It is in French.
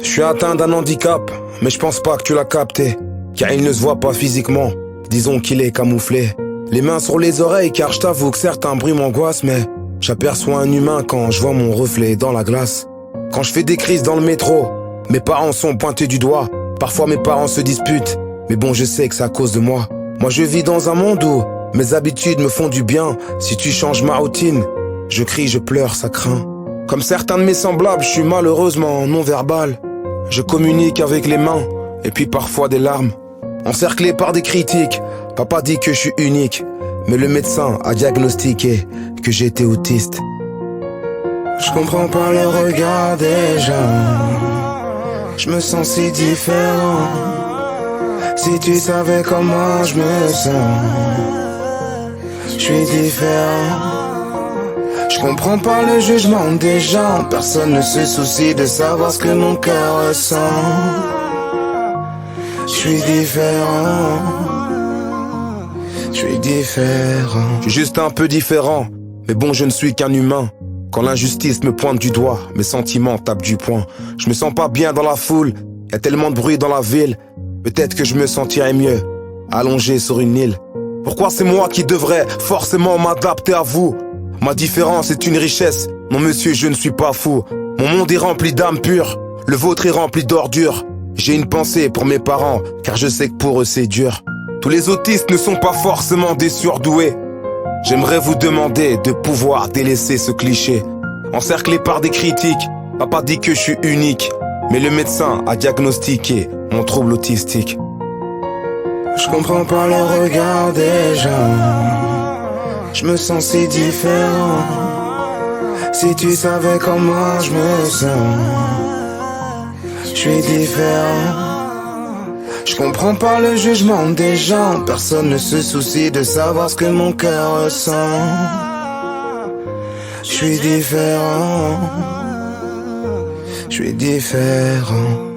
Je suis atteint d'un handicap, mais je pense pas que tu l'as capté, car il ne se voit pas physiquement, disons qu'il est camouflé. Les mains sur les oreilles, car je t'avoue que certains bruits m'angoissent, mais j'aperçois un humain quand je vois mon reflet dans la glace. Quand je fais des crises dans le métro, mes parents sont pointés du doigt. Parfois mes parents se disputent, mais bon, je sais que c'est à cause de moi. Moi je vis dans un monde où mes habitudes me font du bien. Si tu changes ma routine, je crie, je pleure, ça craint. Comme certains de mes semblables, je suis malheureusement non-verbal. Je communique avec les mains, et puis parfois des larmes. Encerclé par des critiques, papa dit que je suis unique, mais le médecin a diagnostiqué que j'étais autiste. Je comprends pas le regard des gens, je me sens si différent. Si tu savais comment je me sens, je suis différent. Je comprends pas le jugement des gens, personne ne se soucie de savoir ce que mon cœur ressent. Je suis différent, je suis différent. Je suis juste un peu différent, mais bon, je ne suis qu'un humain. Quand l'injustice me pointe du doigt, mes sentiments tapent du poing. Je me sens pas bien dans la foule, y a tellement de bruit dans la ville. Peut-être que je me sentirais mieux, allongé sur une île. Pourquoi c'est moi qui devrais forcément m'adapter à vous? Ma différence est une richesse, non monsieur, je ne suis pas fou. Mon monde est rempli d'âmes pures, le vôtre est rempli d'ordures. J'ai une pensée pour mes parents, car je sais que pour eux c'est dur. Tous les autistes ne sont pas forcément des surdoués. J'aimerais vous demander de pouvoir délaisser ce cliché. Encerclé par des critiques, papa dit que je suis unique, mais le médecin a diagnostiqué mon trouble autistique. Je comprends pas le regard des gens, je me sens si différent. Si tu savais comment je me sens, je suis différent. Je comprends pas le jugement des gens, personne ne se soucie de savoir ce que mon cœur ressent. Je suis différent, je suis différent.